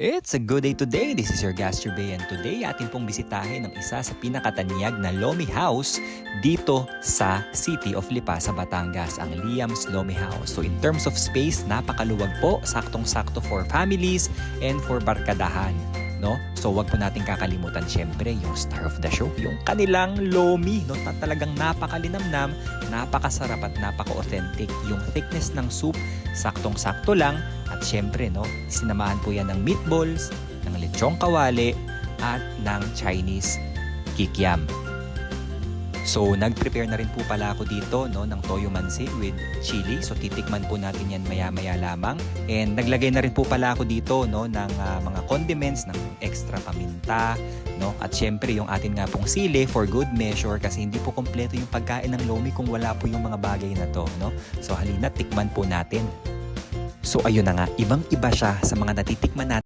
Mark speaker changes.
Speaker 1: It's a good day today. This is your Gaster Bay and today atin pong bisitahin ang isa sa pinakatanyag na Lomi House dito sa City of Lipa sa Batangas, ang Liam's Lomi House. So in terms of space, napakaluwag po, saktong-sakto for families and for barkadahan. No? So wag po natin kakalimutan syempre yung star of the show, yung kanilang lomi, no? Talagang napakalinamnam, napakasarap at napaka-authentic. Yung thickness ng soup, saktong-sakto lang at syempre no, sinamahan po yan ng meatballs, ng lechong kawali at ng Chinese kikiam. So, nag-prepare na rin po pala ako dito no, ng toyo mansi with chili. So, titikman po natin yan maya-maya lamang. And naglagay na rin po pala ako dito no, ng mga condiments, ng extra paminta. No? At syempre, yung atin nga pong sili for good measure kasi hindi po kompleto yung pagkain ng lomi kung wala po yung mga bagay na to. No? So, halina, tikman po natin. So, ayun na nga, ibang-iba siya sa mga natitikman natin